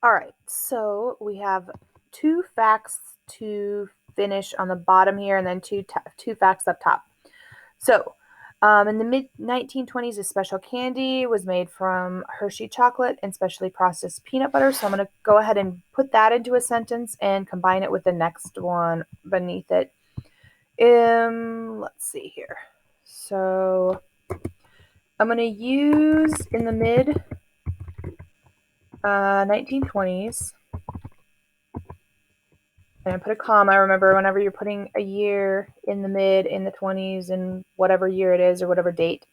All right, so we have two facts to finish on the bottom here, and then two facts up top. So, in the mid 1920s, a special candy was made from Hershey chocolate and specially processed peanut butter. So I'm going to go ahead and put that into a sentence and combine it with the next one beneath it. Let's see here. So I'm going to use in the mid 1920s. And I put a comma. Remember, whenever you're putting a year in the mid, in the 20s, and whatever year it is or whatever date,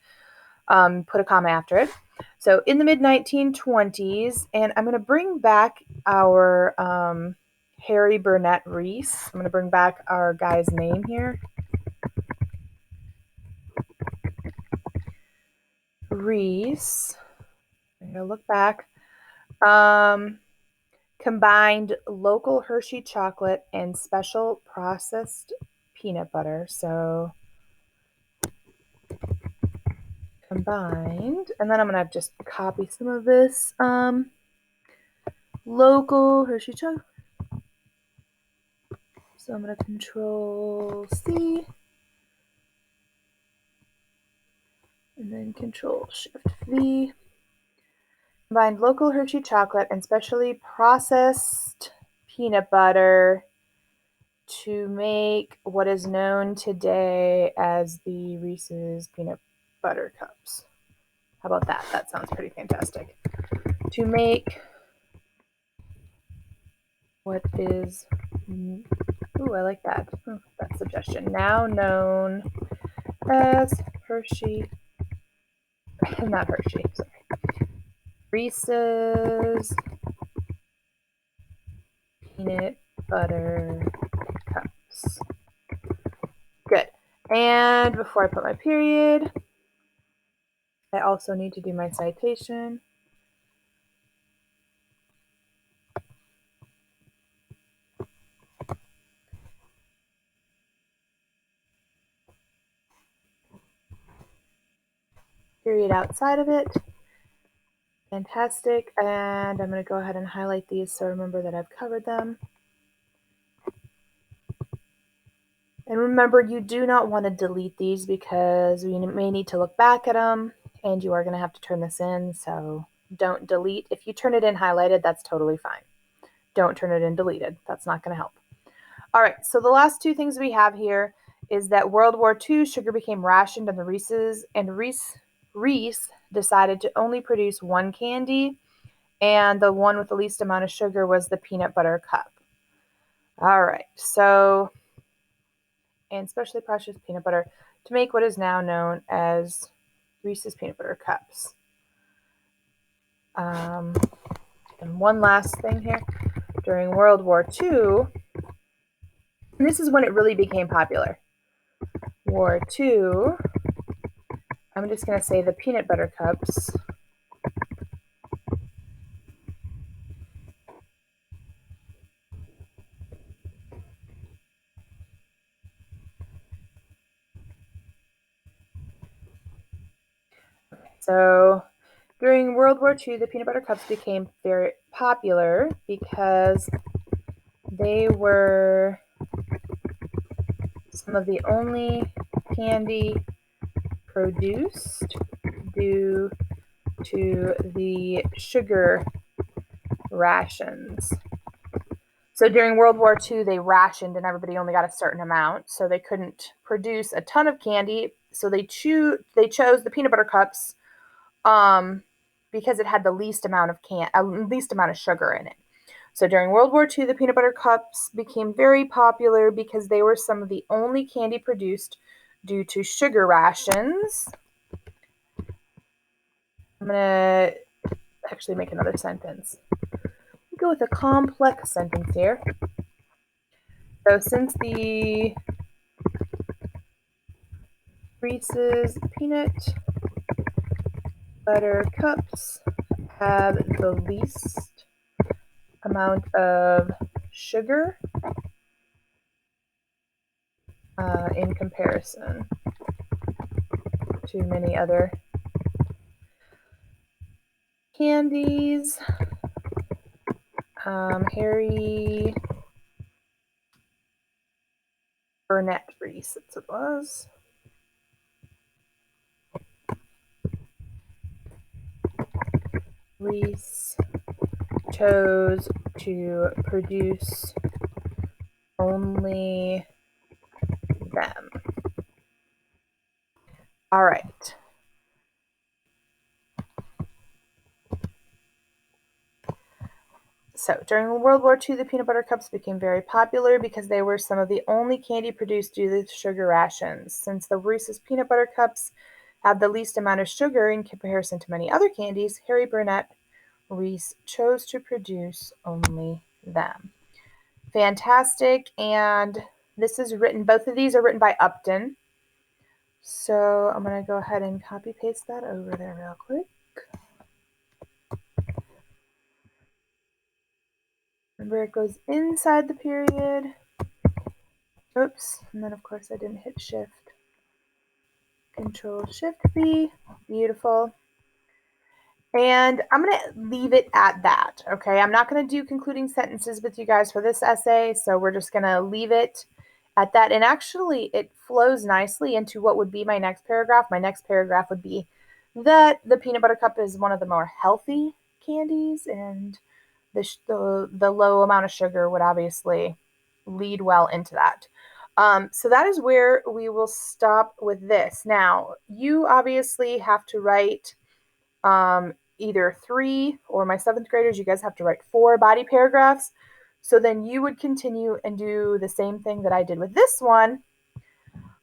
put a comma after it. So in the mid 1920s, and I'm going to bring back our Harry Burnett Reese. I'm going to bring back our guy's name here. Reese. I'm going to look back. Combined local Hershey chocolate and special processed peanut butter. So combined. And then I'm going to just copy some of this local Hershey chocolate. So I'm going to Control C. And then Control Shift V. Combined local Hershey chocolate and specially processed peanut butter to make what is known today as the Reese's Peanut Butter Cups. How about that? That sounds pretty fantastic. To make what is, ooh, I like that. That suggestion. Now known as Hershey, not Hershey, sorry. Reese's Peanut Butter Cups. Good. And before I put my period, I also need to do my citation. Period outside of it. Fantastic. And I'm going to go ahead and highlight these so remember that I've covered them. And remember, you do not want to delete these because we may need to look back at them and you are going to have to turn this in. So don't delete. If you turn it in highlighted, that's totally fine. Don't turn it in deleted. That's not going to help. All right, so the last two things we have here is that World War II, sugar became rationed and Reese decided to only produce one candy, and the one with the least amount of sugar was the peanut butter cup. All right, so, and specially processed peanut butter to make what is now known as Reese's Peanut Butter Cups. And one last thing here. During World War II, and this is when it really became popular. War II, I'm just going to say the peanut butter cups So during World War II, the peanut butter cups became very popular because they were some of the only candy produced due to the sugar rations. So during World War II, they rationed and everybody only got a certain amount, so they couldn't produce a ton of candy. So they chose the peanut butter cups because it had the least amount of sugar in it. So during World War II, the peanut butter cups became very popular because they were some of the only candy produced due to sugar rations. I'm going to actually make another sentence. Go with a complex sentence here. So since the Reese's peanut butter cups have the least amount of sugar in comparison to many other candies, Harry Burnett Reese, that's what it was. Reese chose to produce only them. All right. So during World War II, the peanut butter cups became very popular because they were some of the only candy produced due to sugar rations. Since the Reese's peanut butter cups had the least amount of sugar in comparison to many other candies, Harry Burnett Reese chose to produce only them. Fantastic. And this is written, both of these are written by Upton. So I'm going to go ahead and copy paste that over there real quick. Remember, it goes inside the period. Oops. And then, of course, I didn't hit shift. Control Shift V. Beautiful. And I'm going to leave it at that, okay? I'm not going to do concluding sentences with you guys for this essay, so we're just going to leave it at that. And actually, it flows nicely into what would be my next paragraph. My next paragraph would be that the peanut butter cup is one of the more healthy candies, and the low amount of sugar would obviously lead well into that. So that is where we will stop with this. Now, you obviously have to write either 3, or my 7th graders, you guys have to write 4 body paragraphs. So then you would continue and do the same thing that I did with this one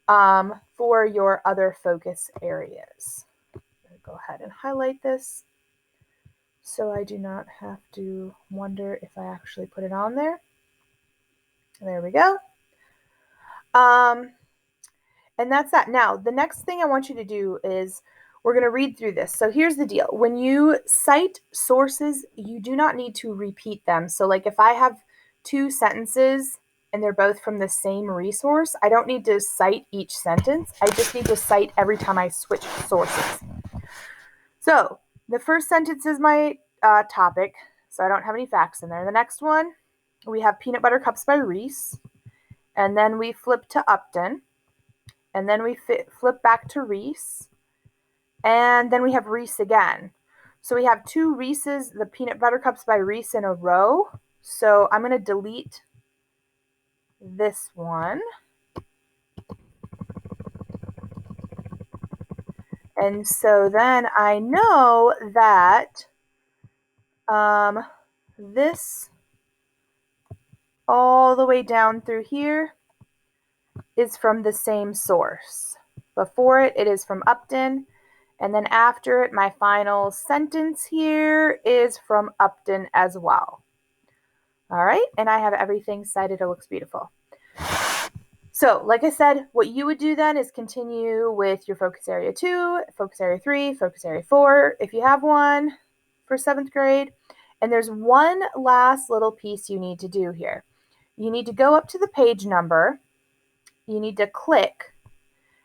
for your other focus areas. Go ahead and highlight this so I do not have to wonder if I actually put it on there. There we go. And that's that. Now, the next thing I want you to do is we're going to read through this. So here's the deal. When you cite sources, you do not need to repeat them. So like if I have 2 sentences and they're both from the same resource, I don't need to cite each sentence. I just need to cite every time I switch sources. So the first sentence is my topic, so I don't have any facts in there. The next one, we have Peanut Butter Cups by Reese, and then we flip to Upton, and then we flip back to Reese, and then we have Reese again. So we have 2 Reese's, the Peanut Butter Cups by Reese in a row. So I'm going to delete this one. And so then I know that this all the way down through here is from the same source. Before it, it is from Upton. And then after it, my final sentence here is from Upton as well. All right, and I have everything cited. It looks beautiful. So, like I said, what you would do then is continue with your focus area 2, focus area 3, focus area 4, if you have one for 7th grade. And there's one last little piece you need to do here. You need to go up to the page number. You need to click,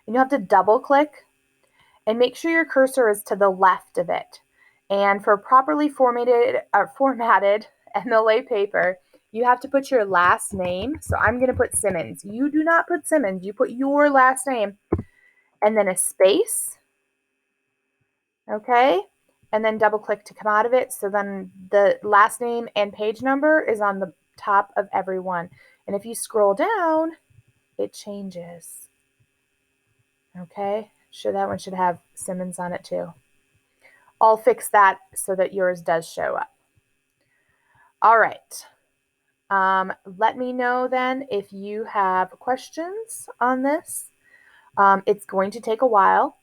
and you have to double click, and make sure your cursor is to the left of it. And for properly formatted MLA paper, you have to put your last name. So I'm going to put Simmons. You do not put Simmons. You put your last name and then a space. Okay. And then double click to come out of it. So then the last name and page number is on the top of every one. And if you scroll down, it changes. Okay. So that one should have Simmons on it too. I'll fix that so that yours does show up. All right. Let me know then if you have questions on this. It's going to take a while,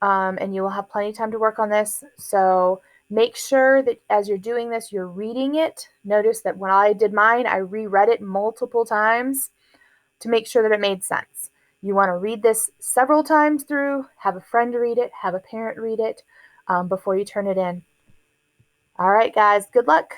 and you will have plenty of time to work on this. So make sure that as you're doing this, you're reading it. Notice that when I did mine, I reread it multiple times to make sure that it made sense. You want to read this several times through, have a friend read it, have a parent read it before you turn it in. All right, guys, good luck.